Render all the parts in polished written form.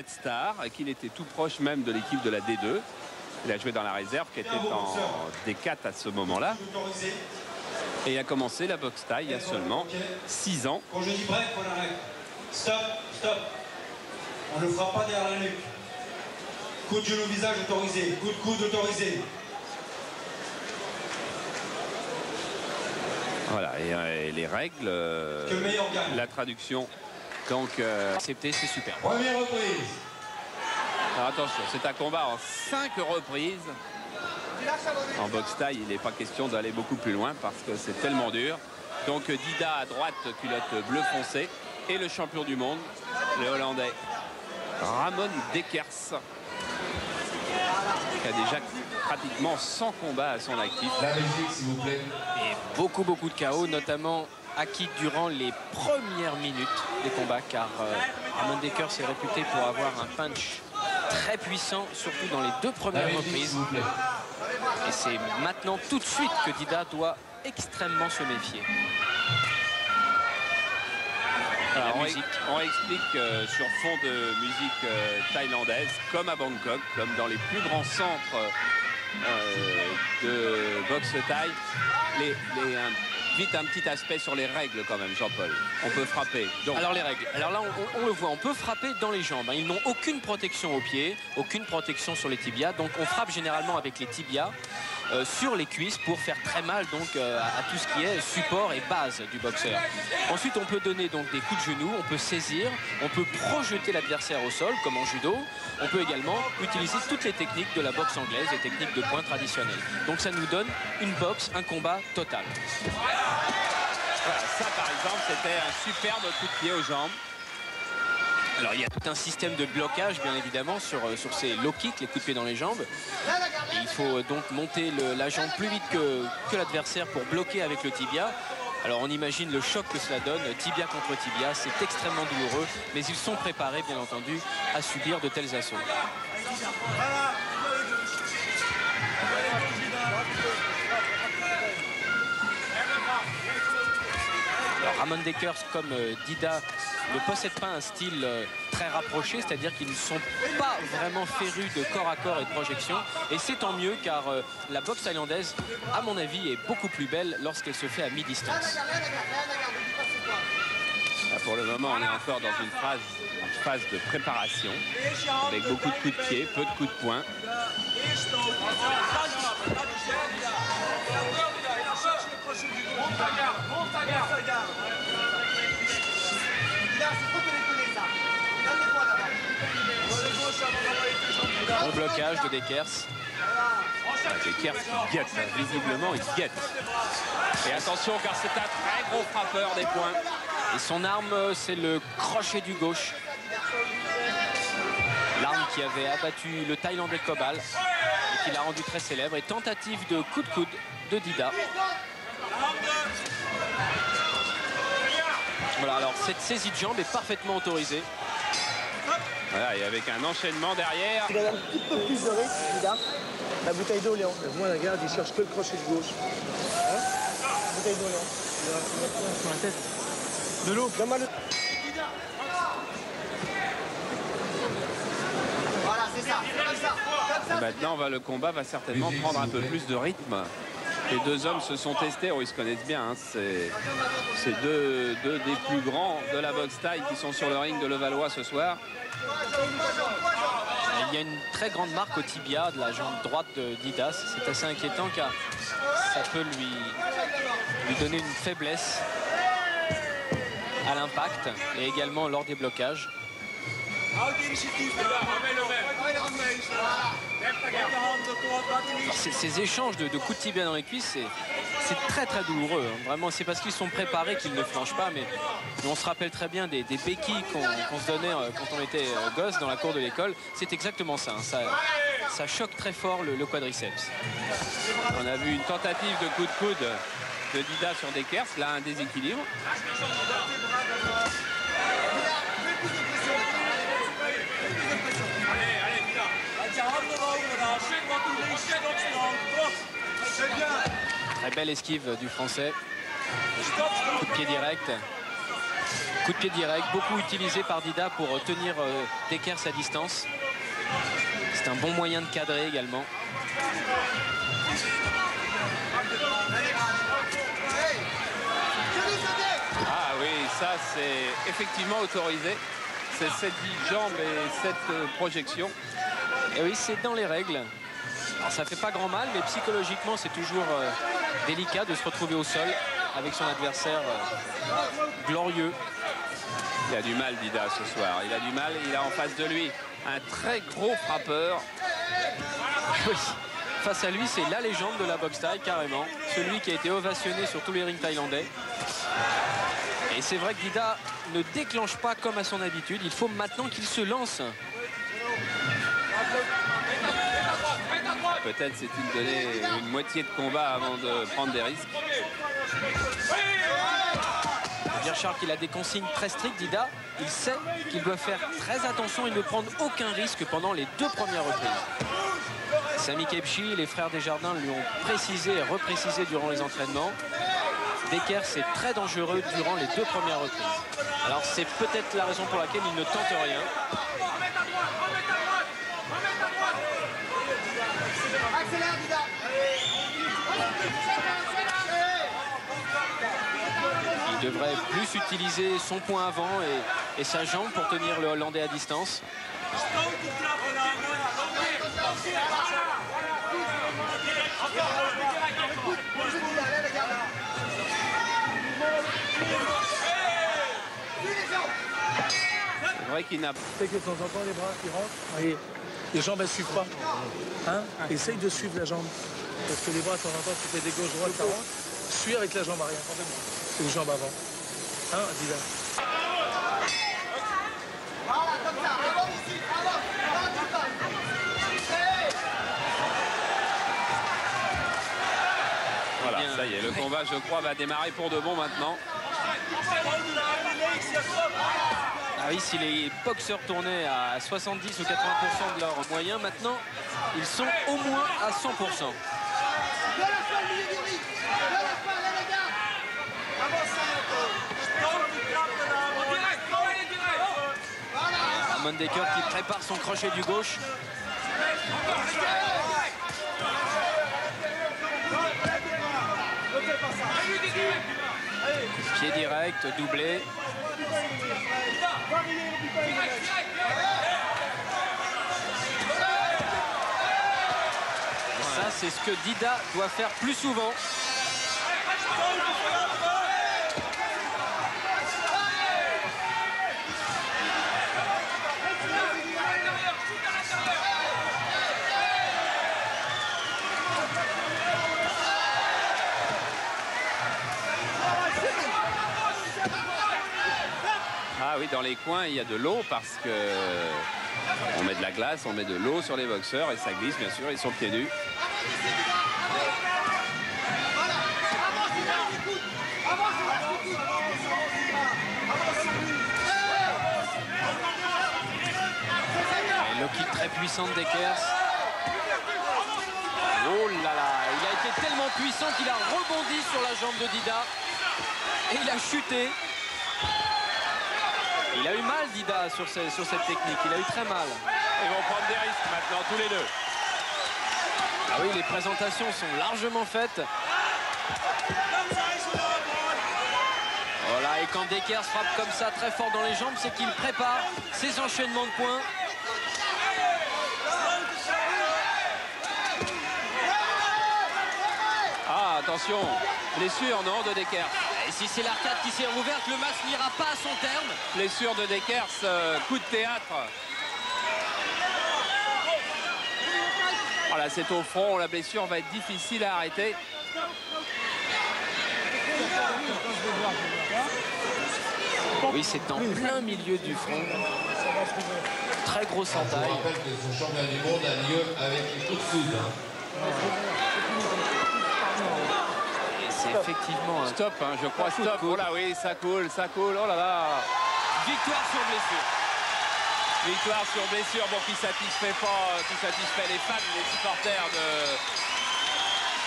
Red Star et qu'il était tout proche même de l'équipe de la D2. Il a joué dans la réserve qui était en D4 à ce moment-là. Et il a commencé la boxe thaï il y a seulement 6 ans. Quand je dis break, on arrête. Stop, stop. On ne frappe pas derrière la nuque. Coup de genou au visage autorisé. Coup de coude autorisé. Voilà, et les règles, la traduction. Donc, accepté, c'est super. Première reprise. Alors attention, c'est un combat en 5 reprises. En boxe thaï, il n'est pas question d'aller beaucoup plus loin parce que c'est tellement dur. Donc Dida à droite, culotte bleu foncé. Et le champion du monde, le Hollandais Ramon Dekers, qui a déjà pratiquement 100 combats à son actif. La Belgique, s'il vous plaît. Et beaucoup de KO, notamment acquis durant les premières minutes des combats, car Ramon Dekers est réputé pour avoir un punch très puissant, surtout dans les 2 premières reprises. Et c'est maintenant tout de suite que Dida doit extrêmement se méfier. Alors, on explique sur fond de musique thaïlandaise, comme à Bangkok, comme dans les plus grands centres de boxe thaï, vite un petit aspect sur les règles quand même, Jean-Paul. On peut frapper. Donc. Alors les règles. Alors là, on le voit, on peut frapper dans les jambes. Ils n'ont aucune protection aux pieds, aucune protection sur les tibias. Donc on frappe généralement avec les tibias sur les cuisses pour faire très mal donc à tout ce qui est support et base du boxeur. Ensuite, on peut donner donc des coups de genoux, on peut saisir, on peut projeter l'adversaire au sol comme en judo. On peut également utiliser toutes les techniques de la boxe anglaise, les techniques de poing traditionnelles. Donc ça nous donne une boxe, un combat total. Voilà, ça par exemple, c'était un superbe coup de pied aux jambes. Alors il y a tout un système de blocage bien évidemment sur ces low kicks, les coups de pied dans les jambes. Et il faut donc monter la jambe plus vite que l'adversaire pour bloquer avec le tibia. Alors on imagine le choc que cela donne, tibia contre tibia, c'est extrêmement douloureux, mais ils sont préparés bien entendu à subir de tels assauts. Alors, Ramon Dekers comme Dida ne possède pas un style très rapproché, c'est-à-dire qu'ils ne sont pas vraiment férus de corps à corps et de projection. Et c'est tant mieux car la boxe thaïlandaise, à mon avis, est beaucoup plus belle lorsqu'elle se fait à mi-distance. Là, pour le moment, on est encore dans une phase de préparation, avec beaucoup de coups de pied, peu de coups de poing. Bon blocage de Dekers. Dekers qui guette, visiblement il guette. Et attention car c'est un très gros frappeur des poings. Et son arme, c'est le crochet du gauche. L'arme qui avait abattu le Thaïlandais Kobal et qui l'a rendu très célèbre. Et tentative de coup de coude de Dida. Voilà, alors cette saisie de jambe est parfaitement autorisée. Voilà, et avec un enchaînement derrière. Il a un petit peu plus de rythme, Dida. La bouteille d'eau, Léon. Moi, regarde, il cherche que le crochet de gauche. Hein? Bouteille d'eau, Léon. Sur la tête. De l'eau. Voilà, c'est ça. Et maintenant, le combat va certainement prendre un peu plus de rythme. Les 2 hommes se sont testés, ils se connaissent bien. Hein. C'est deux des plus grands de la boxe thaï qui sont sur le ring de Levallois ce soir. Il y a une très grande marque au tibia de la jambe droite de Dida. C'est assez inquiétant car ça peut lui donner une faiblesse à l'impact et également lors des blocages. Ces échanges de coups de tibia dans les cuisses, c'est très très douloureux. Hein. Vraiment, c'est parce qu'ils sont préparés qu'ils ne flanchent pas. Mais on se rappelle très bien des béquilles qu'on se donnait quand on était gosse dans la cour de l'école. C'est exactement ça, hein. Ça choque très fort le quadriceps. On a vu une tentative de coup de coude de Dida sur Dekers. Là, un déséquilibre. Très belle esquive du Français. Coup de pied direct. Coup de pied direct, beaucoup utilisé par Dida pour tenir Dekers à distance. C'est un bon moyen de cadrer également. Ah oui, ça c'est effectivement autorisé. C'est cette jambe et cette projection. Et oui, c'est dans les règles. Alors ça fait pas grand mal, mais psychologiquement c'est toujours délicat de se retrouver au sol avec son adversaire glorieux. Il a du mal, Dida, ce soir. Il a du mal. Il a en face de lui un très gros frappeur. Oui. Face à lui, c'est la légende de la boxe thaï, carrément. Celui qui a été ovationné sur tous les rings thaïlandais. Et c'est vrai que Dida ne déclenche pas comme à son habitude. Il faut maintenant qu'il se lance. Peut-être s'est-il donné une moitié de combat avant de prendre des risques. Bien Charles qu'il a des consignes très strictes, Dida. Il sait qu'il doit faire très attention et ne prendre aucun risque pendant les 2 premières reprises. Sami Kebchi, les frères Desjardins lui ont précisé et reprécisé durant les entraînements. Dekers c'est très dangereux durant les 2 premières reprises. Alors c'est peut-être la raison pour laquelle il ne tente rien. Il devrait plus utiliser son point avant et sa jambe pour tenir le Hollandais à distance. C'est vrai qu'il n'a pas. C'est que de temps en temps les bras qui rentrent. Oui. Les jambes elles suivent pas. Hein? Essaye de suivre la jambe. Parce que les bras de temps en temps tu fais des gauches droites, ça rentre. Suis avec la jambe arrière. C'est les jambes avant. Hein, Dida? Voilà, comme ça, avance ici, avance, Voilà, ça y est, le combat, je crois, va démarrer pour de bon maintenant. Ah oui, si les boxeurs tournaient à 70 ou 80% de leur moyen, maintenant, ils sont au moins à 100%. Mondecker qui prépare son crochet du gauche. Pied direct, doublé. Ça, c'est ce que Dida doit faire plus souvent. Ah oui, dans les coins, il y a de l'eau parce que on met de la glace, on met de l'eau sur les boxeurs et ça glisse, bien sûr, ils sont pieds nus. Et le kick très puissant de Dekers. Oh là là, il a été tellement puissant qu'il a rebondi sur la jambe de Dida et il a chuté. Il a eu mal, Dida, sur cette technique. Il a eu très mal. Ils vont prendre des risques maintenant, tous les deux. Ah oui, les présentations sont largement faites. Voilà, et quand Dekers frappe comme ça, très fort dans les jambes, c'est qu'il prépare ses enchaînements de points. Ah, attention, blessure, non, de Dekers. Et si c'est l'arcade qui s'est rouverte, le match n'ira pas à son terme. Blessure de Dekers, coup de théâtre. Voilà, c'est au front, la blessure va être difficile à arrêter. Oui, c'est en plein milieu du front. Très grosse Je entaille. rappelle que ce championnat du monde a lieu avec les coups de coude. Et c'est effectivement un Stop, hein, je crois, stop. Oh là oui, ça coule, oh là là. victoire sur blessure. Victoire sur blessure, bon, qui satisfait les fans, les supporters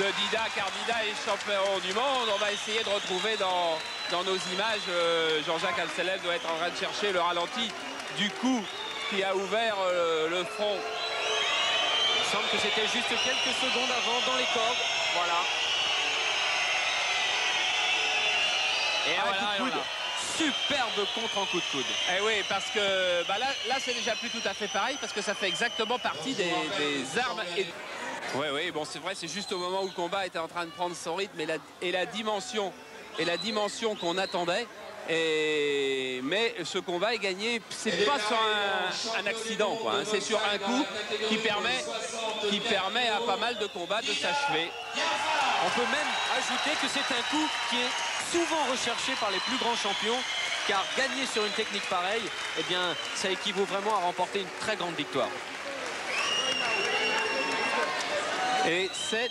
de Dida, car Dida est champion du monde. On va essayer de retrouver dans nos images, Jean-Jacques Amsellem doit être en train de chercher le ralenti du coup qui a ouvert le front. Il semble que c'était juste quelques secondes avant dans les cordes. Voilà. Et voilà. Superbe contre en coup de coude. Eh oui, parce que bah là c'est déjà plus tout à fait pareil, parce que ça fait exactement partie des armes. Oui, bon, c'est vrai, c'est juste au moment où le combat était en train de prendre son rythme et la dimension qu'on attendait. Mais ce combat est gagné, c'est pas sur un accident, quoi. Hein. C'est sur un coup qui permet à pas mal de combats de s'achever. On peut même ajouter que c'est un coup qui est souvent recherché par les plus grands champions, car gagner sur une technique pareille, eh bien, ça équivaut vraiment à remporter une très grande victoire. Et c'est